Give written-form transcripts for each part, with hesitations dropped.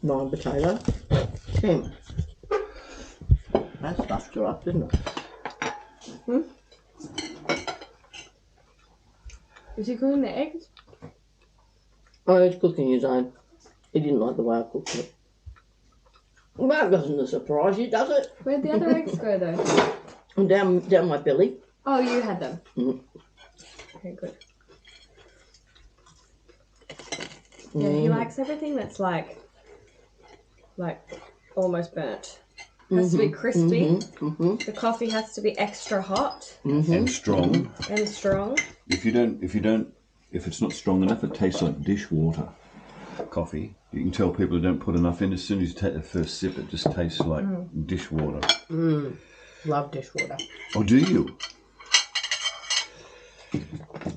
9 potatoes. 10. That stuffed her up, didn't it? Hmm? Is he cooking the eggs? Oh, he's cooking his own. He didn't like the way I cooked it. Well, that wasn't a surprise, does it? Where'd the other eggs go though? Down my belly. Oh, you had them. Mm. Okay, good. Yeah, he likes everything that's like almost burnt. Has to be crispy. The coffee has to be extra hot and strong. and strong. If it's not strong enough, it tastes like dishwater coffee. You can tell people who don't put enough in. As soon as you take the first sip, it just tastes like dishwater. Love dishwater. Oh, do you?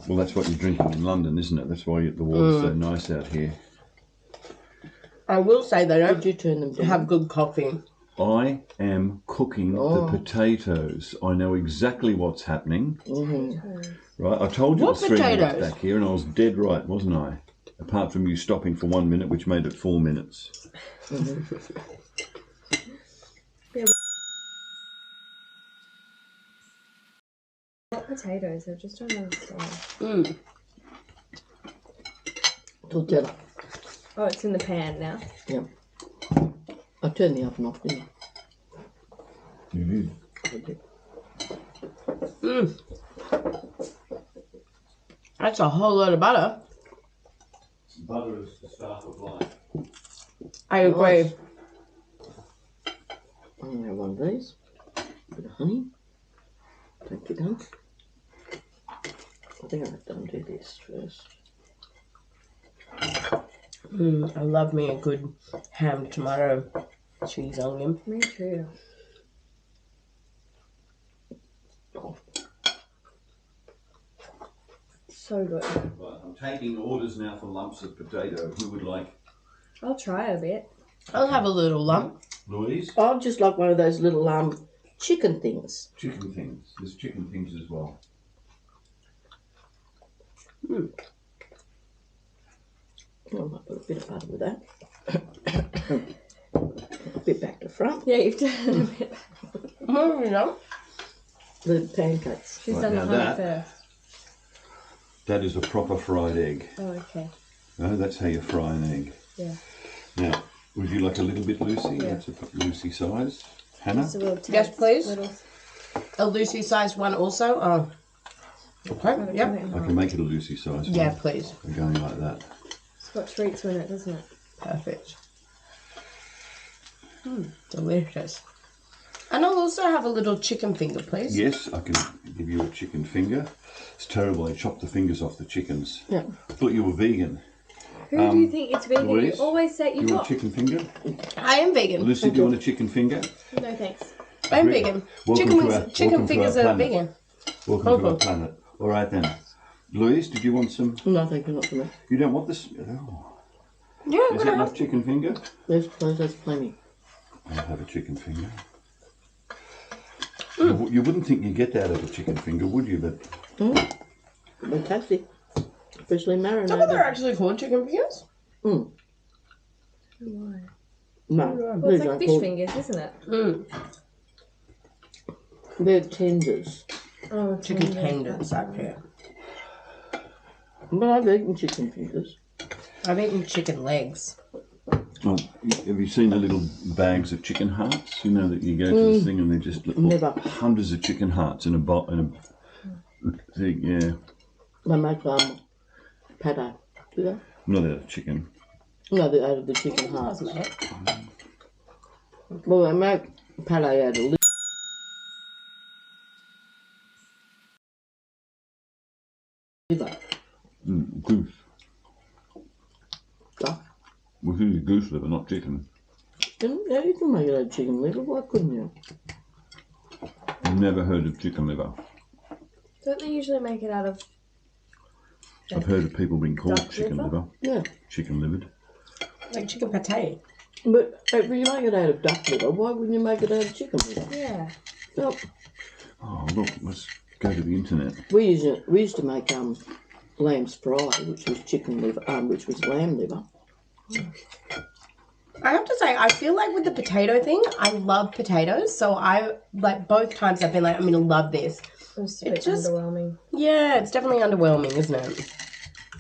Well, that's what you're drinking in London, isn't it? That's why the water's so nice out here. I will say they don't have good coffee. I am cooking the potatoes. I know exactly what's happening. Right, I told you it was 3 minutes back here, and I was dead right, wasn't I? Apart from you stopping for 1 minute, which made it 4 minutes. What potatoes? I just don't understand. Tortilla. Oh, it's in the pan now. Yeah. I turned the oven off, didn't I? You did. I did. That's a whole lot of butter. Butter is the staff of life. I agree. Nice. I'm going to have one of these. A bit of honey. Thank you, Dunk. I think I have to undo this first. I love me a good ham, tomato, cheese onion. Me too. Oh. So good. Right, I'm taking orders now for lumps of potato. Who would like? I'll try a bit. I'll have a little lump. Louise? I'll just like one of those little chicken things. Chicken things. There's chicken things as well. I might put a bit of butter with that. A bit back to front. Yeah, you've done a bit. You know, the pancakes. She's Right, done the now honey first. That is a proper fried egg. Oh, okay. No, that's how you fry an egg. Yeah. Now, would you like a little bit Lucy? Yeah. That's a Lucy size. Hannah? Just a little Yes, taste, please. little- A Lucy sized one also. Oh. Okay. Yep. I can make it a Lucy size. Yeah, one. please. I'm going like that. It's got treats in it, doesn't it? Perfect. Delicious. And I'll also have a little chicken finger, please. Yes, I can give you a chicken finger. It's terrible. They chop the fingers off the chickens. Yeah. I thought you were vegan. Who do you think it's vegan? Louise, You always say Do you you want got. a chicken finger? I am vegan. Lucy, do you want a chicken finger? No thanks. I'm Great. vegan. Welcome Chicken, to wings, our- chicken welcome to fingers our are planet. vegan. Welcome to our planet. All right then. Louise, did you want some? No, thank you, not for me. You don't want this? Oh. Yeah, Is that enough chicken finger? There's plenty. I'll have a chicken finger. You wouldn't think you'd get that out of a chicken finger, would you? But They're tasty. Especially marinated. Are they actually called chicken fingers? Why? No. Well, it's like fish fingers, isn't it? They're tenders. Oh, Chicken tenders up here. But I've eaten chicken fingers. I've eaten chicken legs. oh, have you seen the little bags of chicken hearts? You know that you go to the thing and they're just Never. hundreds of chicken hearts in a thing. Yeah, They make pate. Do they? not out of chicken. No, they're out of the chicken hearts. Doesn't it? Well, they make pate out of liver. Goose. Stuff. Well, this is goose liver, not chicken. Yeah, you can make it out of chicken liver. Why couldn't you? Never heard of chicken liver. Don't they usually make it out of? I've heard of people being called Duck chicken liver? liver. Yeah. Chicken livered. Like chicken pate. But if you make it out of duck liver, why wouldn't you make it out of chicken liver? Yeah. Well, Oh, look, let's go to the internet. we used to make lamb's fry, which was chicken liver, which was lamb liver. I have to say, I feel like with the potato thing, I love potatoes. So I, like, both times I've been like, I'm going to love this. It's a bit underwhelming. Yeah, it's definitely underwhelming, isn't it?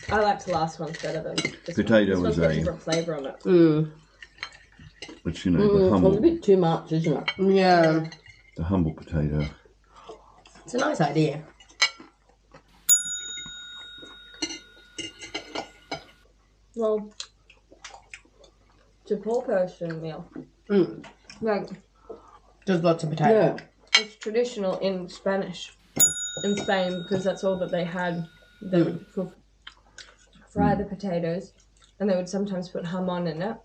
I liked the last one better than this Potato one. This was one's got a- different flavour on it. It's, you know, the It was a humble, bit too much, isn't it? Yeah. the humble potato. It's a nice idea. Well, it's a four-person meal. Like, There's lots of potato. Yeah. it's traditional in Spanish, in Spain, because that's all that they had. They would fry the potatoes, and they would sometimes put jamon in it.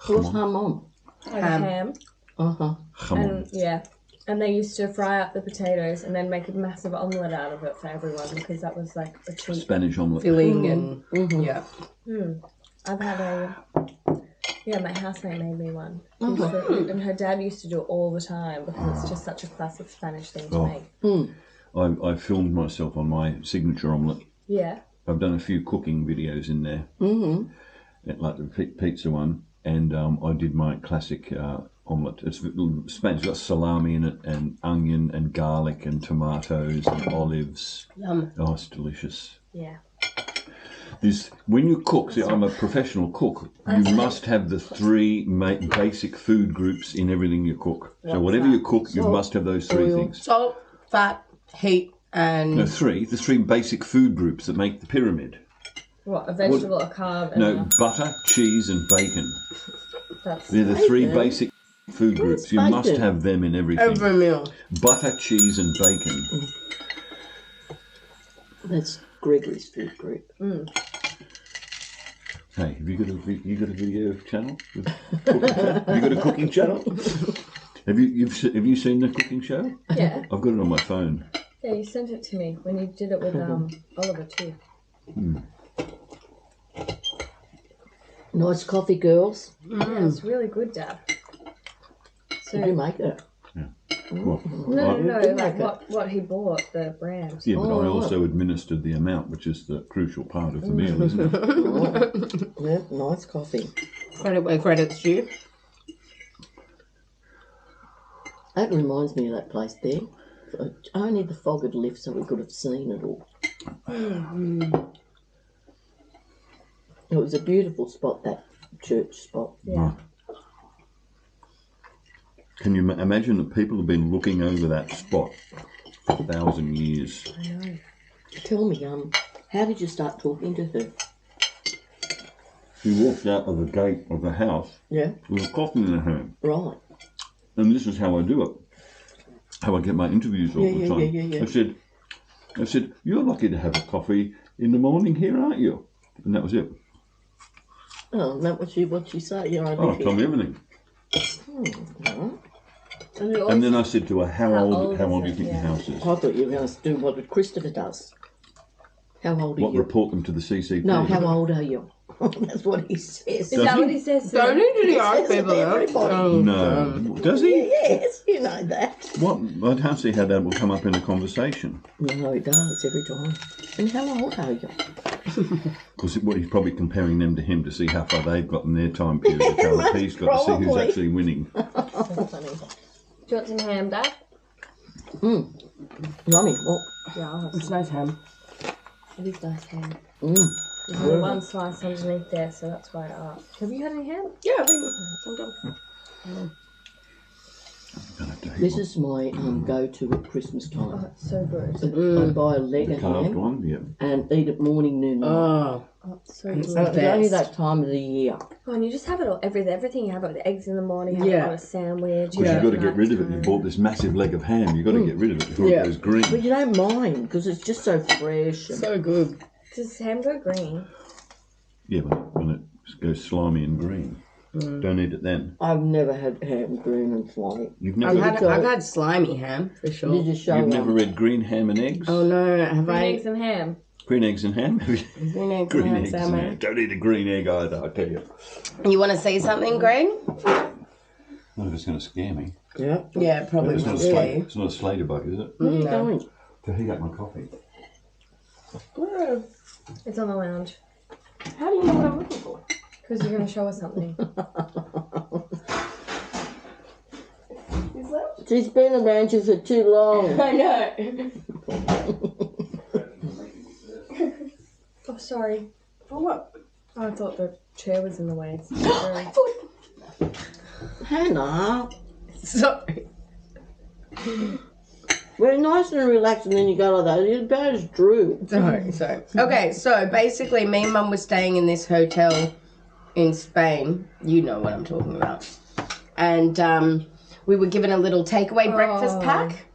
What's hamon? Like ham. Uh-huh. And and they used to fry up the potatoes and then make a massive omelette out of it for everyone because that was like a treat. Spanish omelette. Filling and, yeah. I've had my housemate made me one. And her dad used to do it all the time because it's just such a classic Spanish thing to make. I filmed myself on my signature omelette. Yeah. I've done a few cooking videos in there, like the pizza one, and I did my classic omelette. It's Spanish. It's got salami in it, and onion, and garlic, and tomatoes, and olives. Yum. Oh, it's delicious. Yeah. When you cook, see, I'm a professional cook. You must have the three basic food groups in everything you cook. So whatever you cook, you must have those three things. Salt, fat, heat, and... No, three. The three basic food groups that make the pyramid. What, a vegetable, a carb, and No, butter, cheese, and bacon. that's They're the three basic food groups. You must bacon? have them in everything. Every meal. Butter, cheese, and bacon. That's Gregory's food group. Hey, have you got a video channel? Have you got a cooking channel? Have you seen the cooking show? Yeah. I've got it on my phone. Yeah, you sent it to me when you did it with Oliver too. Nice coffee, girls. Yeah, it's really good, Dad. So Did you make it? What? no, did like make it. what he bought, the brand. Yeah, but I Oh, also administered the amount, which is the crucial part of the meal, isn't it? Yeah, nice coffee. Credit where credit's due. That reminds me of that place there. Only the fog had lifted so we could have seen it all. It was a beautiful spot, that church spot. Yeah. Can you imagine that people have been looking over that spot for 1,000 years? I know. Tell me, how did you start talking to her? She walked out of the gate of the house Yeah, with a coffee in her hand. right. And this is how I do it. How I get my interviews all the time. Yeah. I said, you're lucky to have a coffee in the morning here, aren't you? And that was it. Oh, that was what she said. You know, Oh, tell me everything. right. And then I said to her, how old do you is think it? your house is? I thought you were going to do what Christopher does. How old are What, you? report them to the CCP? No, how old are you? That's what he says. Is that what he says? Don't need to ask Says people to that. everybody. No. Does he? Yes, you know that. What? I can't see how that will come up in a conversation. No, it does every time. And how old are you? Because he's probably comparing them to him to see how far they've got in their time period. How Most he's got to see who's probably. actually winning. So funny. Do you want some ham, Dad? Yummy. Well, Yeah, I'll have It's some. nice ham. It is nice ham. mm. There's only one slice underneath there, so that's why I asked. Have you had any ham? Yeah, I think sometimes. Gonna have to heat This one. is my go-to at Christmas Oh, time. it's so good. I buy a leg The of carved ham one, yeah. and eat it morning, noon, night. Oh, Oh, it's so It's good. so It's only best. that time of the year. Oh, and you just have it all, everything. You have it with the eggs in the morning, have it Yeah. on a sandwich. Because you've got to get rid of it. You bought this massive leg of ham. You've got to get rid of it before Yeah. it goes green. But you don't mind because it's just so fresh. And so good. Does ham go green? Yeah, when it goes slimy and green. Don't eat it then. I've never had ham green and slimy. You've I've never, had slimy ham for Did sure. you show you've never read Green Ham and Eggs? Oh no, have Green I? eggs and ham. Green eggs and ham? Have you- Green eggs Green and ham eggs and ham. sandwich. Don't eat a green egg either, I tell you. You want to say something, Greg? Not if it's going to scare me. Yeah. Yeah, probably. It's not, a Yeah. it's not a Slater bug, is it? Where are you going? To heat up my coffee. It's on the lounge. How do you know what I'm looking for? Because you're going to show us something. She's been around you for too long. I know. Oh, sorry. For what? Oh, I thought the chair was in the way. Hannah, Sorry. we're nice and relaxed, and then you go like that. You're bad as Drew. Sorry. Okay, so basically, me and Mum were staying in this hotel in Spain. You know what I'm talking about. And we were given a little takeaway breakfast pack.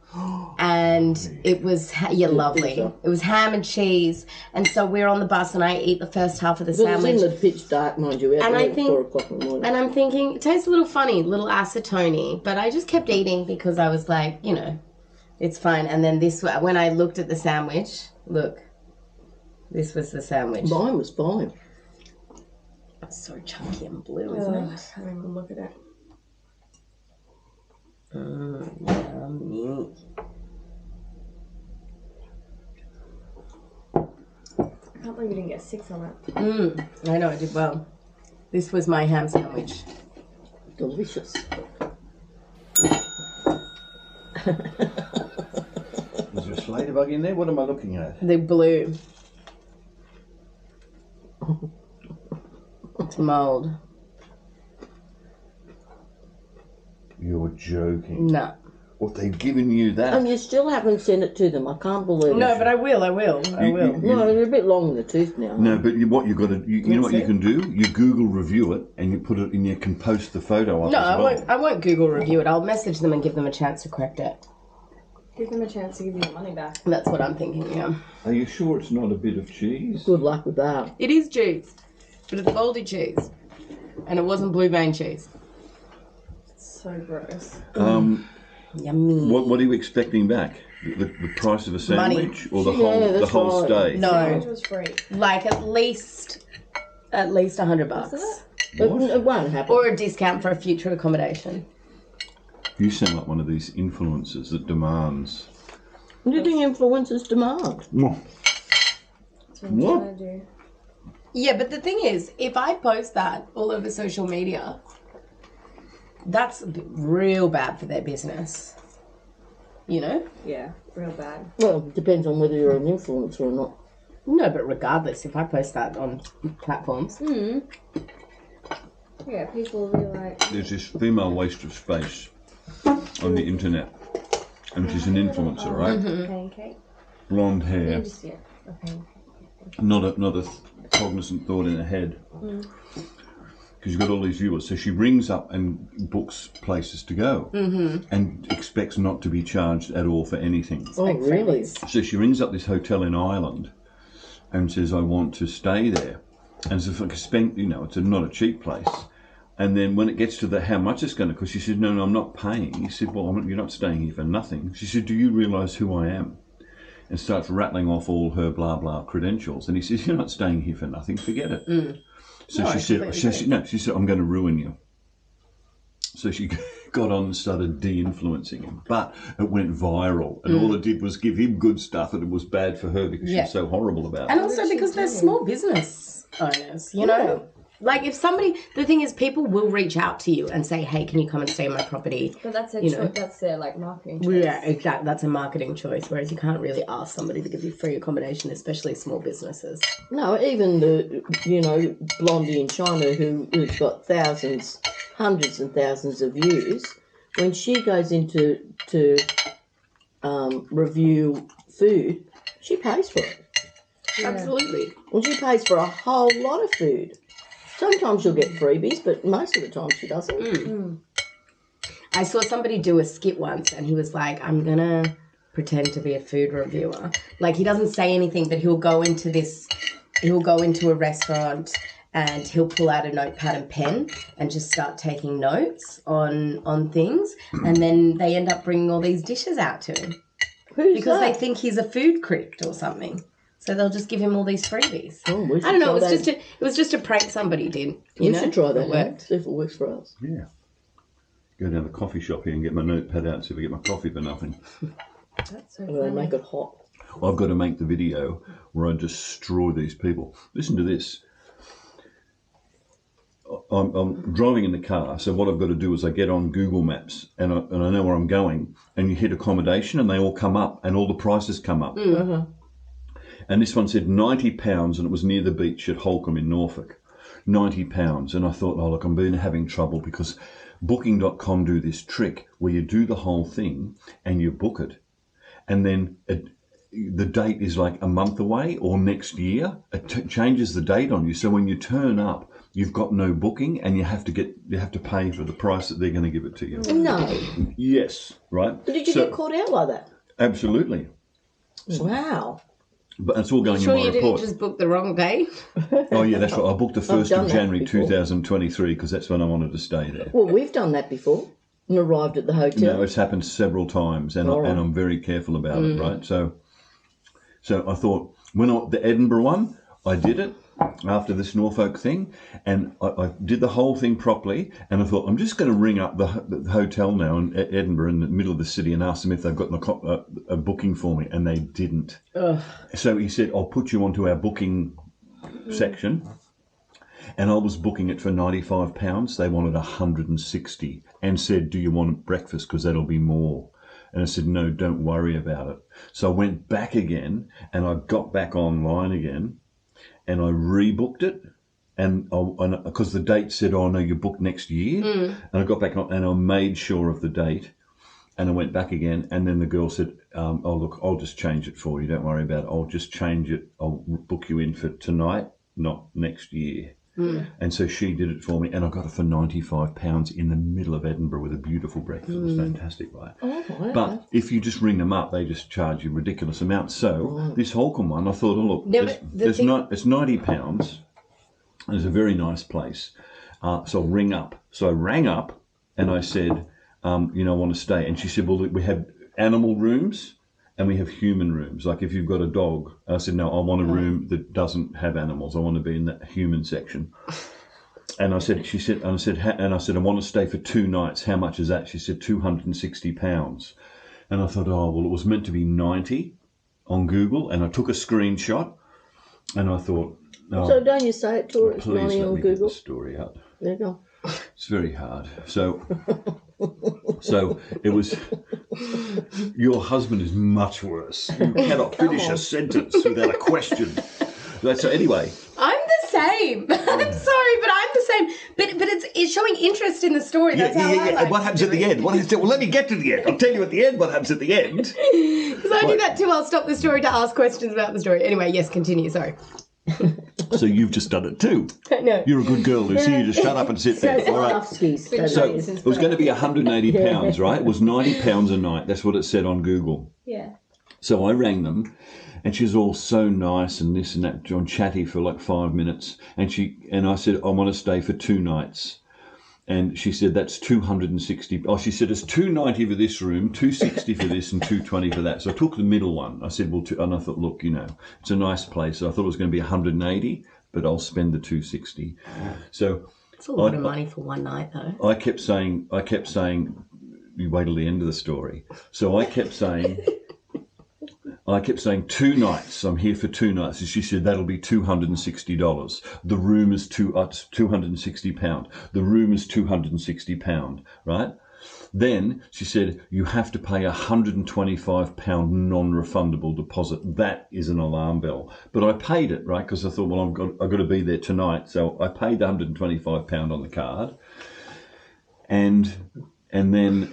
And it was, lovely. It was ham and cheese. And so we're on the bus, and I eat the first half of the sandwich. It was in the pitch dark, mind you. And at 4 o'clock in the morning. And I'm thinking, it tastes a little funny, a little acetone. But I just kept eating because I was like, you know, it's fine. And then when I looked at the sandwich, look, this was the sandwich. Mine was fine. It's so chunky and blue, isn't it? I can't even look at it. Yummy. I can't believe you didn't get 6 on it. I know, I did well. This was my ham sandwich. Delicious. Is there a ladybug in there? What am I looking at? The blue. It's mold. You're joking. No. What, they've given you that? And you still haven't sent it to them. I can't believe it. No, but I will. No, they're a bit long in the tooth now. No, but what you've got to, you know what you can do? You Google review it, and you put it, and you can post the photo up No, as well. I won't Google review it. I'll message them and give them a chance to correct it. Give them a chance to give you your money back. That's what I'm thinking, yeah. Are you sure it's not a bit of cheese? Good luck with that. It is cheese, but it's Goldie cheese. And it wasn't blue vein cheese. So gross. Yummy. What are you expecting back? The price of a sandwich, or the whole stay? No, Sandwich was free. like at least $100. Wasn't It won't happen. Or a discount for a future accommodation. You sound like one of these influencers that demands. You think influencers demand? That's what I'm trying to do. Yeah, but the thing is, if I post that all over social media, that's real bad for their business. You know? Yeah, real bad. Well, it depends on whether you're an influencer or not. No, but regardless, if I post that on platforms. Yeah, people will be like... There's this female waste of space on the internet, and she's an influencer, right? Pancake. Blonde You hair, just, yeah, a pancake. not a cognizant thought in her head. Because you've got all these viewers, so she rings up and books places to go, and expects not to be charged at all for anything. Oh, really? So she rings up this hotel in Ireland and says, I want to stay there. And it's like it's not a cheap place. And then when it gets to how much it's going to cost, she said, no, I'm not paying. He said, well, you're not staying here for nothing. She said, do you realise who I am? And starts rattling off all her blah, blah credentials. And he says, you're not staying here for nothing, forget it. So she said, I'm going to ruin you. So she got on and started de-influencing him. But it went viral. And all it did was give him good stuff, and it was bad for her because she was so horrible about it. And also because they're small business owners, you know? Like if the thing is, people will reach out to you and say, hey, can you come and stay in my property? But that's their that's their like marketing choice. Yeah, exactly. That's a marketing choice, whereas you can't really ask somebody to give you free accommodation, especially small businesses. No, even the, Blondie in China who's got hundreds and thousands of views, when she goes into review food, she pays for it. Yeah. Absolutely. And she pays for a whole lot of food. Sometimes she'll get freebies, but most of the time she doesn't. I saw somebody do a skit once, and he was like, I'm going to pretend to be a food reviewer. Like, he doesn't say anything, but he'll go into a restaurant and he'll pull out a notepad and pen and just start taking notes on things. And then they end up bringing all these dishes out to him. Because they think he's a food critic or something. So they'll just give him all these freebies. Oh, I don't know. It was just a prank somebody did. We should try that. See if it works for us. Yeah. Go down to the coffee shop here and get my notepad out and see if I get my coffee for nothing. That's so They funny. make it hot. I've got to make the video where I destroy these people. Listen to this. I'm driving in the car, so what I've got to do is I get on Google Maps and I know where I'm going, and you hit accommodation and they all come up and all the prices come up. And this one said £90 and it was near the beach at HOLKHAM in Norfolk. £90. And I thought, oh, look, I'm having trouble because Booking.com do this trick where you do the whole thing and you book it. And then the date is like a month away or next year. It changes the date on you. So when you turn up, you've got no booking and you have to pay for the price that they're going to give it to you. No. Yes, right. But did you get caught out like that? Absolutely. Wow. But it's all going Sure, in my you report. didn't just book the wrong day? Oh yeah, that's right. I booked the 1st done of that January before. 2023 because that's when I wanted to stay there. Well, we've done that before and arrived at the hotel. No, it's happened several times, and I'm very careful about it. Right, so I thought the Edinburgh one, I did it after this Norfolk thing, and I did the whole thing properly. And I thought I'm just going to ring up the hotel now in Edinburgh in the middle of the city and ask them if they've got a booking for me, and they didn't. So he said, "I'll put you onto our booking section." And I was booking it for £95. They wanted 160 and said, "Do you want breakfast? Because that'll be more." And I said, "No, don't worry about it." So I went back again and I got back online again and I rebooked it. And because the date said, "Oh no, you booked next year." And I got back on and I made sure of the date. And I went back again, and then the girl said, "Oh look, I'll just change it for you. Don't worry about it. I'll just change it. I'll book you in for tonight, not next year." And so she did it for me, and I got it for £95 in the middle of Edinburgh with a beautiful breakfast. It was fantastic, right? Oh, wow. But if you just ring them up, they just charge you ridiculous amounts. So this HOLKHAM one, I thought, oh look, it's £90. And it's a very nice place. So I'll ring up. So I rang up and I said, I want to stay. And she said, well, we have animal rooms and we have human rooms. Like if you've got a dog. I said, no, I want a room that doesn't have animals. I want to be in that human section. And I said, I want to stay for 2 nights. How much is that? She said, £260. And I thought, oh, well, it was meant to be 90 on Google. And I took a screenshot and I thought, oh, So don't you say it to her? It's please money let on me get Google. the story out. There you go. It's very hard. So it was, your husband is much worse. You cannot finish a sentence without a question. So anyway. I'm the same. I'm sorry, but I'm the same. But it's showing interest in the story. That's how I like What happens at the end? Well, let me get to the end. I'll tell you at the end what happens at the end. Because I do that too. I'll stop the story to ask questions about the story. Anyway, yes, continue. Sorry. So you've just done it too. No. You're a good girl, Lucy. You just shut up and sit there. All right. So it was going to be £180, right? It was £90 a night. That's what it said on Google. Yeah. So I rang them, and she was all so nice and this and that, John chatty for like 5 minutes. And I said, I want to stay for 2 nights. And she said, that's 260. Oh, she said, it's 290 for this room, 260 for this, and 220 for that. So I took the middle one. I said, well, and I thought, look, it's a nice place. So I thought it was going to be 180, but I'll spend the 260. So it's a lot of money for one night, though. I kept saying, you wait till the end of the story. So I kept saying 2 nights. I'm here for 2 nights. And she said, that'll be $260. The room is £260. The room is £260, right? Then she said, you have to pay £125 non-refundable deposit. That is an alarm bell. But I paid it, right? Because I thought, well, I've got to be there tonight. So I paid the £125 on the card. And then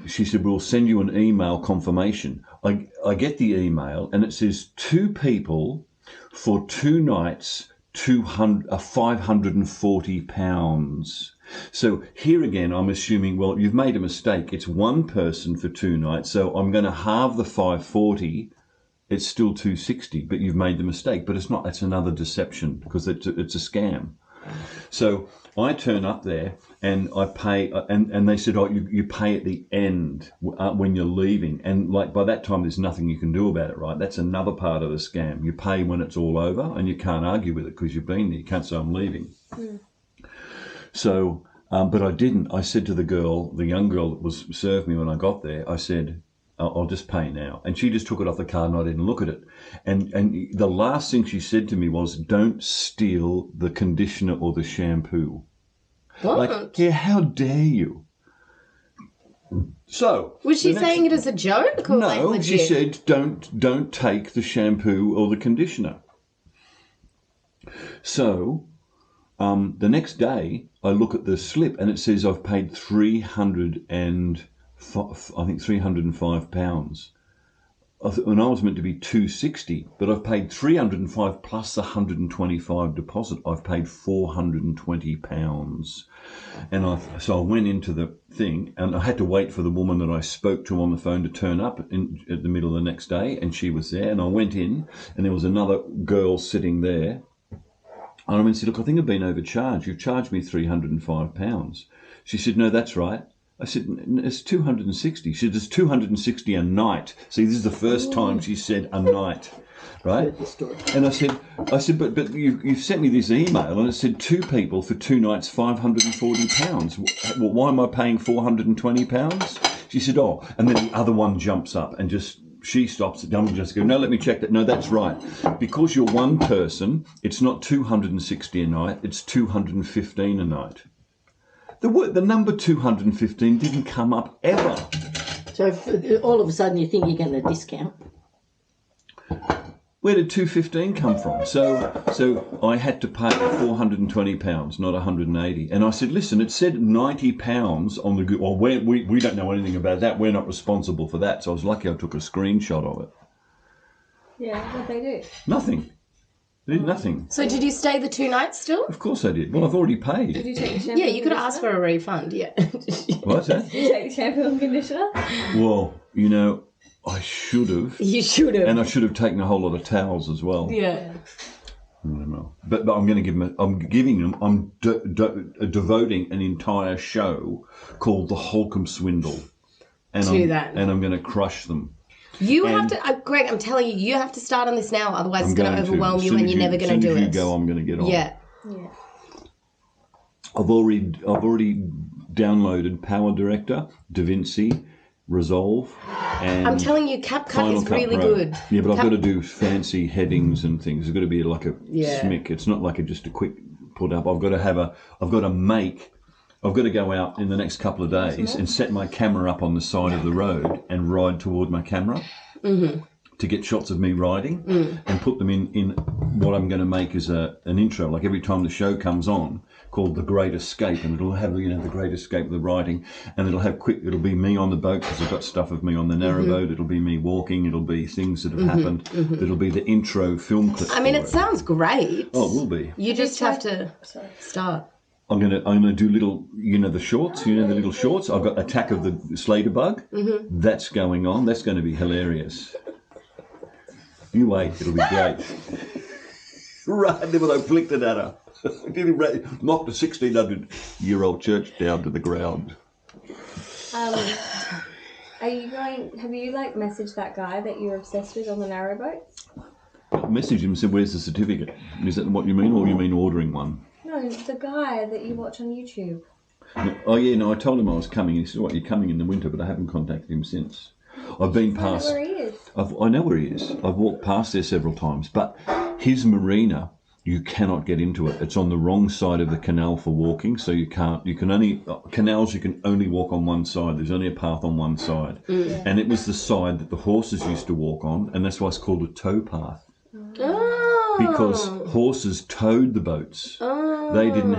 she said, we'll send you an email confirmation. I get the email and it says 2 people for 2 nights, £540. So here again, I'm assuming, well, you've made a mistake. It's 1 person for 2 nights. So I'm going to halve the 540. It's still 260, but you've made the mistake. But it's not. That's another deception because it's a scam. So I turn up there and I pay, and they said, oh, you pay at the end when you're leaving. And like by that time, there's nothing you can do about it, right? That's another part of the scam. You pay when it's all over and you can't argue with it because you've been there. You can't say I'm leaving. So, but I didn't. I said to the girl, the young girl that was served me when I got there, I said, I'll just pay now. And she just took it off the card and I didn't look at it. And the last thing she said to me was, don't steal the conditioner or the shampoo. What? Like, yeah, how dare you? So Was she saying it as a joke or like no? legit? She said, "Don't take the shampoo or the conditioner." So, the next day I look at the slip and it says I've paid £305. And I was meant to be $260, but I've paid $305 plus $125 deposit. I've paid £420, and so I went into the thing, and I had to wait for the woman that I spoke to on the phone to turn up at the middle of the next day, and she was there, and I went in, and there was another girl sitting there, and I went and said, "Look, I think I've been overcharged. You've charged me £305. She said, "No, that's right." I said, "It's 260. She said, "It's 260 a night." See, this is the first time she said a night, right? And I said, but you sent me this email and it said 2 people for 2 nights, £540. Well, why am I paying £420? She said, "Oh," and then the other one jumps up and she stops it down and just go, "No, let me check that. No, that's right. Because you're one person, it's not 260 a night, it's 215 a night." The number 215 didn't come up ever. So all of a sudden you think you're getting a discount. Where did 215 come from? So I had to pay £420, not 180. And I said, "Listen, it said £90 on the good." Well, we don't know anything about that. We're not responsible for that. So I was lucky I took a screenshot of it. Yeah, what'd they do? Nothing. They did nothing. So did you stay the 2 nights still? Of course I did. Well, I've already paid. Did you take the shampoo? Yeah, you could ask for a refund, yeah. What's that? Did you take the shampoo and conditioner? Well, I should have. You should have. And I should have taken a whole lot of towels as well. Yeah. I don't know. But I'm going to give them. I'm devoting an entire show called the HOLKHAM Swindle, and I'm going to crush them. You have to, Greg. I'm telling you, you have to start on this now. Otherwise, it's going to overwhelm you, and you're never going to do it. As soon as you go, I'm going to get on. Yeah. I've already downloaded Power Director, DaVinci, Resolve, and I'm telling you, CapCut Final is Cut really Pro. good. Yeah, but I've got to do fancy headings and things. It's got to be like a smick. It's not like just a quick put up. I've got to go out in the next couple of days and set my camera up on the side of the road and ride toward my camera to get shots of me riding and put them in what I'm going to make as an intro. Like every time the show comes on, called The Great Escape, and it'll have the Great Escape of the writing, and it'll be me on the boat because I've got stuff of me on the narrowboat. It'll be me walking. It'll be things that have happened. It'll be the intro film clip. I mean, it sounds great. Oh, it will be. You just have to start. I'm gonna do little, the shorts, the little shorts. I've got Attack of the Slater Bug. That's going on. That's going to be hilarious. You wait, it'll be great. Right, then when I flicked it at her, knocked a 1,600-year-old church down to the ground. Have you messaged that guy that you're obsessed with on the narrowboat? I messaged him and said, "Where's the certificate?" Is that what you mean, or you mean ordering one? No, the guy that you watch on YouTube. Oh yeah, no, I told him I was coming. He said, "What, you're coming in the winter?" But I haven't contacted him since. I've been past. I know where he is. I know where he is. I've walked past there several times, but his marina, you cannot get into it. It's on the wrong side of the canal for walking, so you can't. You can only walk on one side. There's only a path on one side, and it was the side that the horses used to walk on, and that's why it's called a tow path. Oh. Because horses towed the boats. Oh. They didn't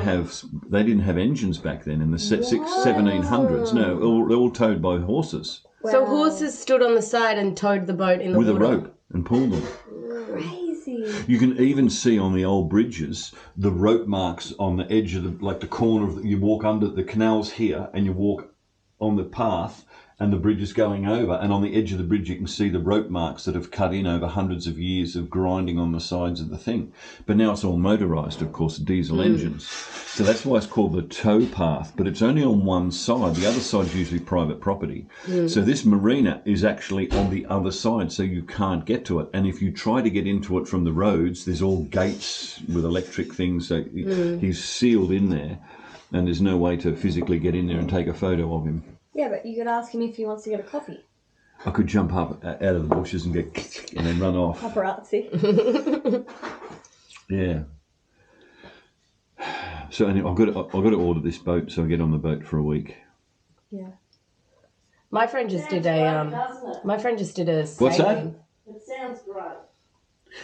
have engines back then in the 1700s. No, they're all towed by horses. Wow. So horses stood on the side and towed the boat in the water. With a rope and pulled them. Crazy. You can even see on the old bridges the rope marks on the edge of the corner of you walk under the canals here and you walk on the path and the bridge is going over, and on the edge of the bridge you can see the rope marks that have cut in over hundreds of years of grinding on the sides of the thing. But now it's all motorised, of course, diesel engines. So that's why it's called the tow path, but it's only on one side. The other side is usually private property. So this marina is actually on the other side, so you can't get to it. And if you try to get into it from the roads, there's all gates with electric things, so he's sealed in there, and there's no way to physically get in there and take a photo of him. Yeah, but you could ask him if he wants to get a coffee. I could jump up out of the bushes and get and then run off. Paparazzi. Yeah. So anyway, I've got to order this boat so I get on the boat for a week. Yeah. My friend just did a. My friend just did a. What's that? It sounds great.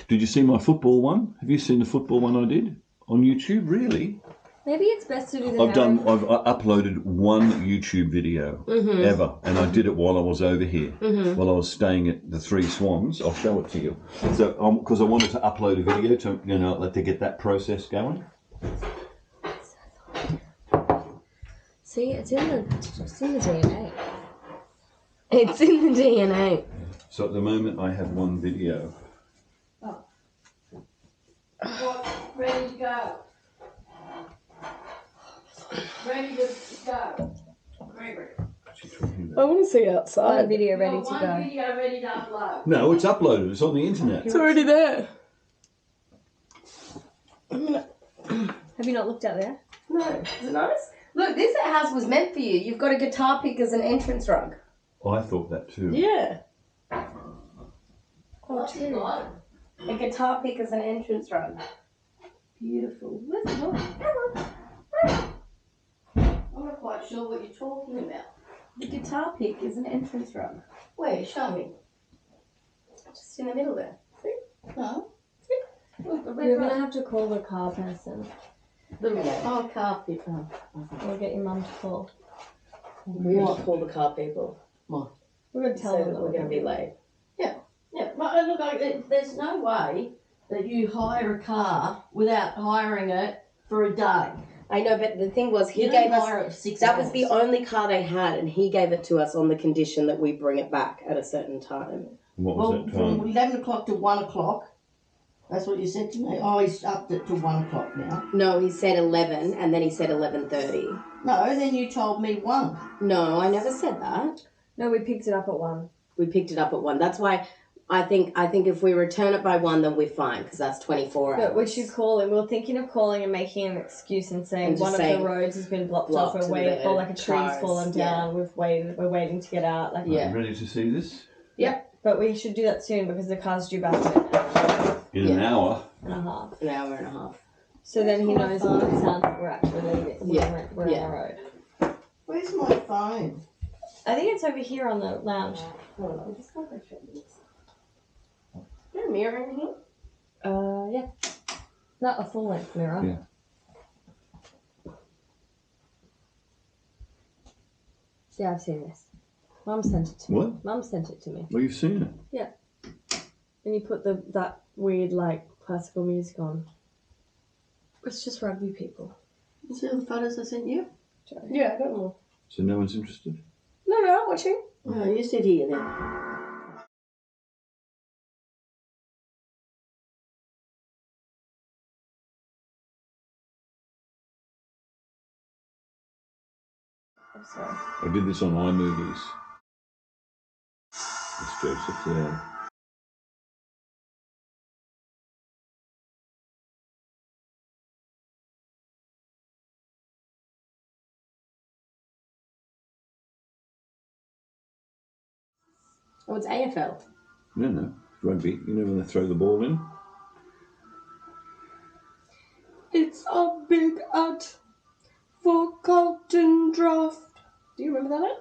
Did you see my football one? Have you seen the football one I did on YouTube? Really? Maybe it's best to do the I've uploaded one YouTube video ever, and I did it while I was over here, while I was staying at the Three Swans. I'll show it to you. So, because I wanted to upload a video to, let to get that process going. See, it's in the DNA. It's in the DNA. So at the moment, I have one video. Ready to go. Ready to go. Gregory. I want to see outside. One video ready to One go. video ready to upload. No, it's uploaded. It's on the internet. It's already there. Have you not looked out there? No, is it nice? Look, this house was meant for you. You've got a guitar pick as an entrance rug. I thought that too. Yeah. What's it like? A guitar pick as an entrance rug. Beautiful. Where's the door? Come on. I'm not quite sure what you're talking about. The guitar pick is an entrance rug. Where? Show me. Just in the middle there. See? No. Look, the We're red going to rug. have to call the car person. Oh, carpet. Oh. We'll get your mum to call. We want to call the car people. We're going to tell So them that that we're going to be late. Yeah, but look, there's no way that you hire a car without hiring it for a day. I know, but the thing was, he You gave don't us. hire it for 6 That hours. was the only car they had, and he gave it to us on the condition that we bring it back at a certain time. What was Well, that from time? 11 o'clock to 1 o'clock. That's what you said to me. Oh, he's upped it to 1 o'clock now. No, he said 11, and then he said 11:30. No, then you told me 1. No, I never said that. No, we picked it up at 1. We picked it up at 1. That's why I think if we return it by 1, then we're fine, because that's 24 hours. But we should call him. We were thinking of calling and making an excuse and saying And just one of saying the roads has been blocked off, blocked or and or like a tree's cars, fallen down. We're waiting to get out. Like, Yeah. Ready to see this? But we should do that soon because the car's due back in In an hour. an hour and a half. An hour and a half. So then he knows on the sound that we're actually leaving. Yeah. We're Yeah. on the road. Where's my phone? I think it's over here on the lounge. Hold on, just go check this. Is there a mirror in here? Yeah. Not a full length mirror. Yeah. Yeah, I've seen this. Mum sent it to me. What? Mum sent it to me. Well, you've seen it. And you put that weird like classical music on. It's just rugby people. You see all the photos I sent you? Yeah, I got more. So no one's interested? No, I'm watching. No, you sit here then. I'm sorry. I did this on iMovies. It's Joseph there. Oh, it's AFL. No, rugby. You know when they throw the ball in? It's a big ad for Carlton Draft. Do you remember that?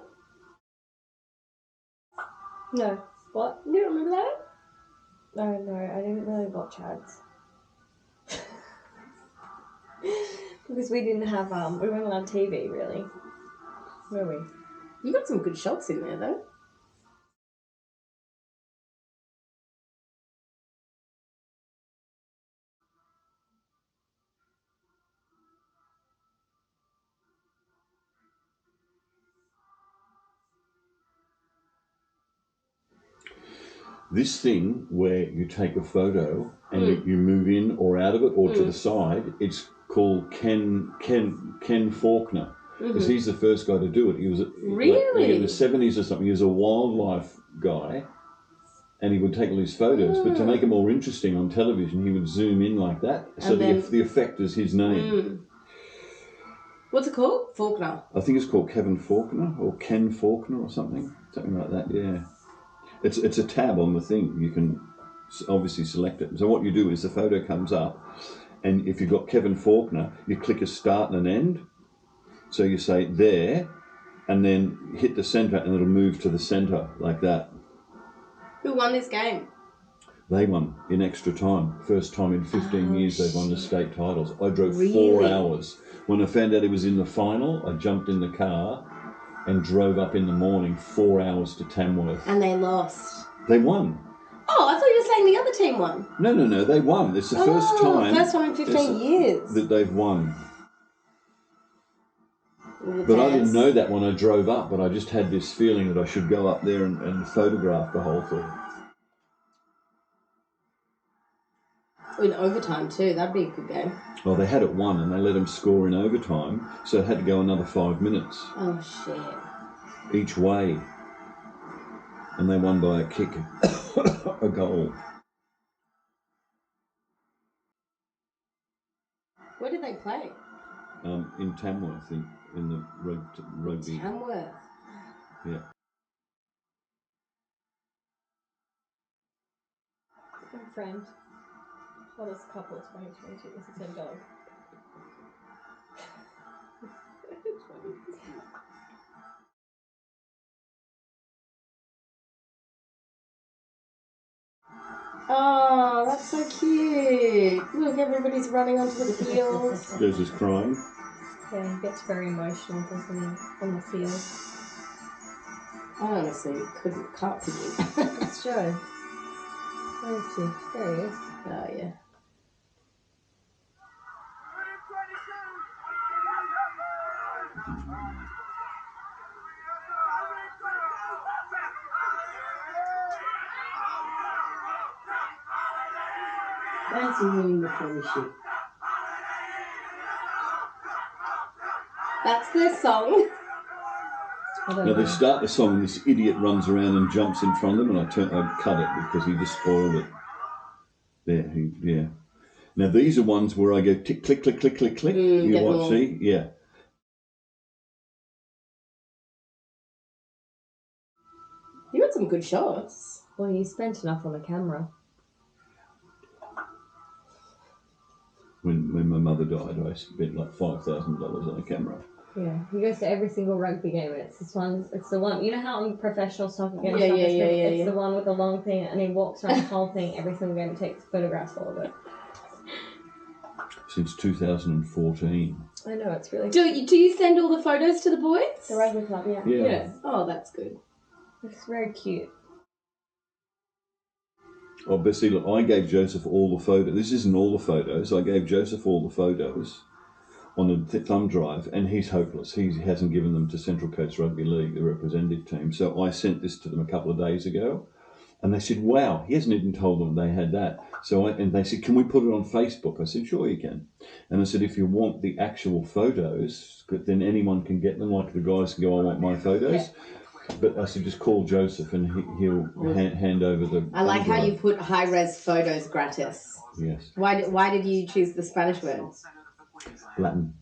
No. What? You don't remember that? No, I didn't really watch ads. Because we didn't have, we weren't on TV really. Were we? You got some good shots in there, though. This thing where you take a photo and you move in or out of it or to the side, it's called Ken Faulkner. Because he's the first guy to do it. He was Really? in the 70s or something. He was a wildlife guy, and he would take all these photos. But to make it more interesting on television, he would zoom in like that, so the effect is his name. What's it called? Faulkner. I think it's called Kevin Faulkner or Ken Faulkner or something like that. Yeah, it's a tab on the thing. You can obviously select it. So what you do is the photo comes up, And if you've got Kevin Faulkner, you click a start and an end. So you say there, and then hit the centre, and it'll move to the centre like that. Who won this game? They won in extra time. First time in 15 years they've won the state titles. I drove 4 Really? hours. When I found out he was in the final, I jumped in the car and drove up in the morning 4 hours to Tamworth. And they lost. They won. Oh, I thought you were saying the other team won. No, they won. It's the first time in 15 years. that they've won. Well, But I didn't know that when I drove up, but I just had this feeling that I should go up there and photograph the whole thing. In overtime too, that'd be a good game. Well, they had it won and they let them score in overtime, so it had to go another 5 minutes Oh shit. each way. And they won by a kick, a goal. Where did they play? In Tamworth, in the rugby. Tamworth. Yeah. My friend, hottest couple 2022 is the same dog. Oh, that's so cute. Look, everybody's running onto the field. There's just crying. Yeah, he gets very emotional because on the field. I honestly can't forgive. It's Joe. Where is he? There he is. Oh, yeah. That's winning the friendship. That's their song. I don't Now know. they start the song and this idiot runs around and jumps in front of them, and I cut it because he just spoiled it. There, yeah. Now these are ones where I go tick, click, click, click, click, click. You get watch, more. see? Yeah. You got some good shots. Well, you spent enough on the camera. When my mother died, I spent like $5,000 on a camera. Yeah, he goes to every single rugby game, and it's this one. It's the one. You know how on professional soccer games, Yeah, it's yeah. the one with the long thing, and he walks around the whole thing every single game and takes photographs all of it. Since 2014. I know, it's really. Do you send all the photos to the boys? The rugby club, yeah. Yeah. Oh, that's good. It's very cute. Oh, but see, look, I gave Joseph all the photos. This isn't all the photos. I gave Joseph all the photos on a thumb drive, and he's hopeless. He hasn't given them to Central Coast Rugby League, the representative team. So I sent this to them a couple of days ago, and they said, wow, he hasn't even told them they had that. And they said, can we put it on Facebook? I said, sure you can. And I said, if you want the actual photos, then anyone can get them, like the guys can go, I want my photos. Yeah. But I said, just call Joseph and he'll hand over the... I like how you put high-res photos gratis. Yes. Why did you choose the Spanish word? Latin.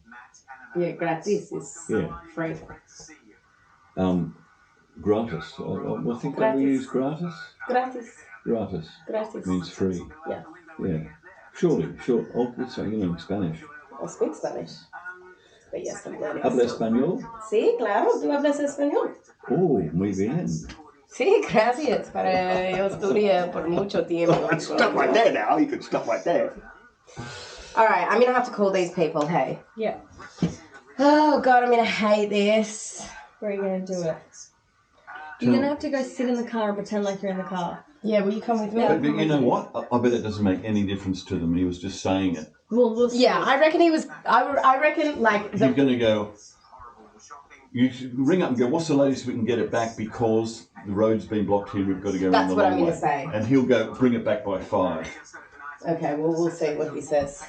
Yeah, gratis is free. Gratis. I think that we use gratis. Gratis. Gratis. Gratis. Means free. Yeah. Yeah. Surely. Sure. Oh, that's right, you know Spanish. I speak Spanish. But yes, I'm learning. ¿Habla español? Sí, claro. ¿Tú hablas español? Oh, muy bien. Sí, gracias. Yo estudié por mucho tiempo. Stop right there now. You can stop right there. All right, I'm going to have to call these people, hey? Yeah. Oh, God, I'm going to hate this. Where are you going to do it? You're going to have to go sit in the car and pretend like you're in the car. Yeah, will you come with me? But you know what? I bet it doesn't make any difference to them. He was just saying it. Well, we'll see. Yeah, I reckon he was... I reckon, like... You're going to go... You should ring up and go, what's the latest we can get it back because the road's been blocked here, we've got to go around the long way. That's what I'm going to say. And he'll go, bring it back by 5. Okay, well, we'll see what he says.